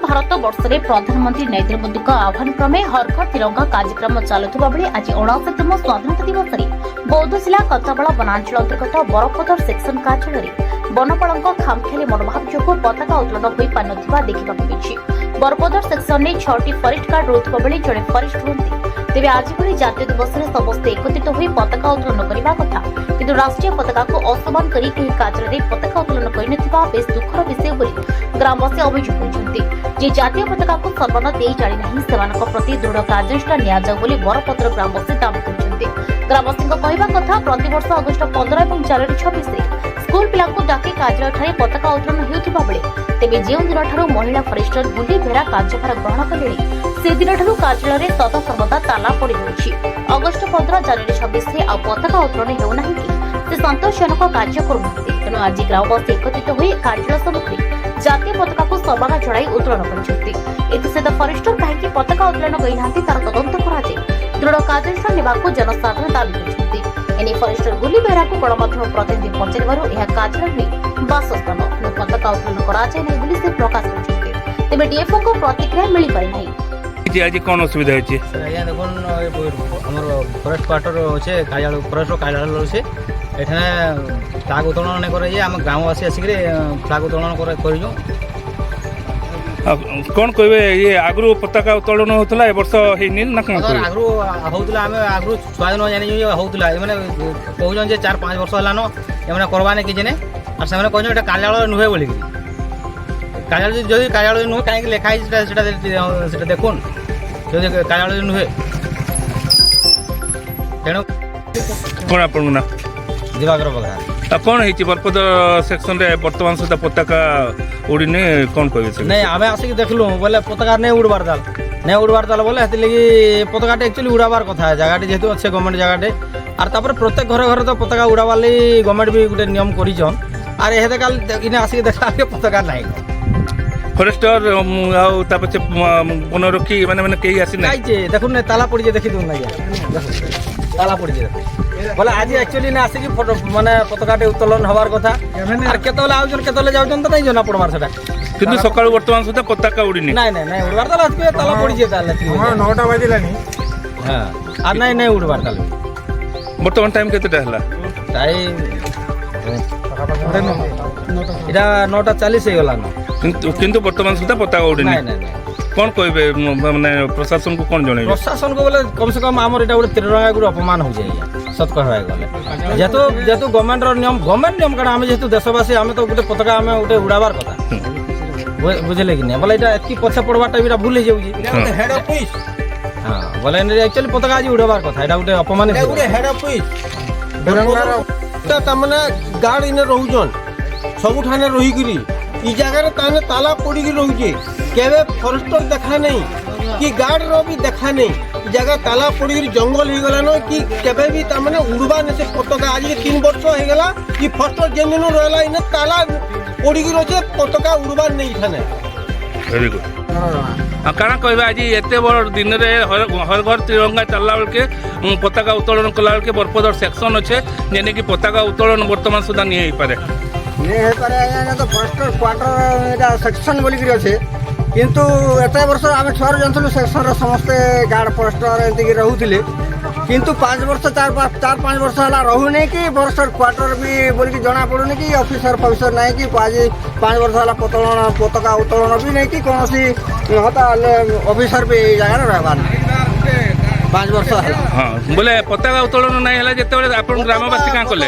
भारत वर्ष में प्रधानमंत्री नरेंद्र मोदी आह्वान क्रमे हर घर तिरंगा कार्यक्रम चलुवा बेले आज 69तम स्वाधीनता दिवस में बौद्ध जिला कताबला वनांचल अंतर्गत बरपदर सेक्शन कार्यालय वनपाल खामखियाली मनोभाव जो पताका उत्तोलन हो पार देखा मिली। बरपदर सेक्शन में 6टी फरेस्ट गार्ड रोकवा बेले जड़े फरेस्ट रुहति तेज आज भली जातीय दिवस में समस्ते एकत्रित हो पताका उत्तोलन करने कथा किंतु राष्ट्रीय पताका को असम्मान कर कार्यालय पताका उत्तोलन कर बेस दुखर विषय ग्रामवासी अभियोग करछन्ति जातीय पताका को सम्मान दे जानी नहीं सेमानक प्रति दृढ़ कार्यानुष्ठान नियाजाउ बोली बरपदर ग्रामवासी दाबी करछन्ति। ग्रामवासी कहवा कथा प्रतिवर्ष अगस्ट 15 और जनवरी 26 स्कूल पिला डाकी कार्यालय पताका उत्तोलन होउथिबा बेले तेबे जो दिन ठारू महिला फरेस्टर गुली भेड़ा कार्यभार ग्रहण कले से दिन ठारू कार्यालय सदा सर्वदा ताला पड़ जाउछि। अगस्ट 15 जनवरी 26 आ पताका उत्तोलन हेउ नाही कि से संतोषजनक कार्य करुनाहांती तेणु आज ग्रामवासी एकत्रित होई कार्यालय सम्मुखरे जातीय पताका को सम्मान जणाई उत्तोलन करछन्ति। एतसहित फरेस्टर कहीं पताका उत्तोलन करिनाहांती तार तदंत कराଯାई दृढ़ कार्यानुष्ठान नेबाकू जनसाधारण दाबी करछन्ति। एने फरेस्टर गुली बेहरा को गणमाध्यम प्रतिनिधि पचारिबारु एहा कार्यालय बासस्थान पताका उत्तोलन कराଯାई नाही बोली से प्रकाश करछन्ति। तेबे डीएफओ को प्रतिक्रिया मिली पारि नाही। आज कौन असुविधा होची आज्ञा देखुन हमर फरेस्ट क्वार्टर अच्छे कार्यालय फरेस्ट कार्यालय अच्छे एठाने फ्लाग उत्तोलन नहीं करे आम ग्रामवासी आसिक फ्लाग उत्तोलन करूँ। कौन कहबे ये आगु पताका उत्तोलन होतला ए वर्ष हेनी ना कौन कहबे आगु होतला आमे आगु छुआ दिन जानि होतला एमाने कहउजन जे 4-5 वर्ष हलानो एमाने करबा ने किजने आ सेमाने कहउजन एटा कार्यालय नुहे बोली कार्यालय जदि कार्यालय नुहे काहे लेखा है सेटा देखुन जदि कार्यालय नुहे तेणु कौन आपन ना दिवाकर बघा कौन है बरपद सेक्शन रे वर्तमान सुधा पताका उड़ीने कौन कहबे नहीं आमे आसिक देखलु बोले पताका नहीं उड़बार दाल बोले हेति लगी पताका एक्चुअली उड़ाबार कथा है जगह जेहेतु अच्छे गवर्नमेंट जगह आर तापर प्रत्येक घर घर तो पताका उड़ाबार लगी गवर्नमेंट भी गोटे नियम करिछन आर हेते काल इने आसिक देखा पताका नहीं फरेस्टर आउ तापछे बनरक्षी माने केही आसी नै आइजे देखुन ताला पड़ी जे देखि दुन ना ताला पड़ी जे बोले आज एक्चुअली ना आसिक फोटो माने पताकाटे उत्तोलन हबार कथा आर केतले आउजन केतले जाउजन त नहीं जना पड़मार सेटा किंतु सकाळ वर्तमान सुधा पताका उड़ीनी नहीं उड़बार ताला आजके ताला पड़ी जे ताला 9टा बाजिलानी हां आ नहीं उड़बार ताला वर्तमान टाइम केतेटा हला टाइम इरा 9:40 हे गला किंतु वर्तमान सुधा पताका उड़ीनी नहीं कौन कहबे माने प्रशासन को कौन जणे प्रशासन को बोले कम से कम हमर एटा गोटे तिरंगा गुरु अपमान हो जाय सत कहबा गले जेतु गवर्नमेंट रो नियम गवर्नमेंट नियम करा हम जेतु देशवासी हम तो गोटे पताका हम गोटे उड़ाबार कथा बुझले कि नहीं बोले एटा एतकी पछे पड़बाटा बिरा भूल हे जाउजी हेड ऑफिस हां बोले एक्चुअली पताका आज उड़ाबार कथा एटा गोटे अपमान है गोटे हेड ऑफिस तिरंगा तमने गार्ड इने रहउजन सब ठाने रही गिरी ई जगह रे ताने ताला पड़ी गिरी रहउजे केबे फॉरेस्टर देखा नहीं कि गार्ड रो भी देखा नहीं जगह ताला पड़ी गिरी जंगल हो गला न कि केबे भी तमने उड़बा ने से पताका आज 3 वर्ष हो गेला कि फॉरेस्टर जेन रहला इने ताला पड़ी गिरी रहजे पताका उड़बा नहीं थाने वेरी गुड काना कहबे आज एते बड़ दिन रे हर घर तिरंगा चलला बेल के पताका उत्तोलन कला बेल के बरपदर सेक्शन अच्छे जेने कि पताका उत्तोलन वर्तमान सुधा नहीं हो पारे तो फॉरेस्टर क्वार्टर सेक्शन बोल अच्छे किंतु एत वर्ष आम छुआर जानूँ सेक्शन समस्ते गार्ड फॉरेस्टर एमती रोले किंतु 5 वर्ष 4-5 वर्ष है रोने कि फॉरेस्टर क्वार्टर भी बोल जना पड़ूनी कि ऑफिसर फॉफिसर नहीं कि आज 5 वर्ष है पताका उत्तोलन भी नहीं कि कौन होता ऑफिसर भी जगह रहबार 5 वर्ष है हाँ बोले पताका उत्तोलन नहीं है जिते आप ग्रामवासी क्या कले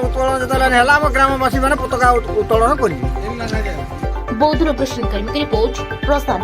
उत्तोलन जो ग्रामवासी मैंने पताका उत्तोलन कर बौद्धर कृष्ण रिपोर्ट प्रसार।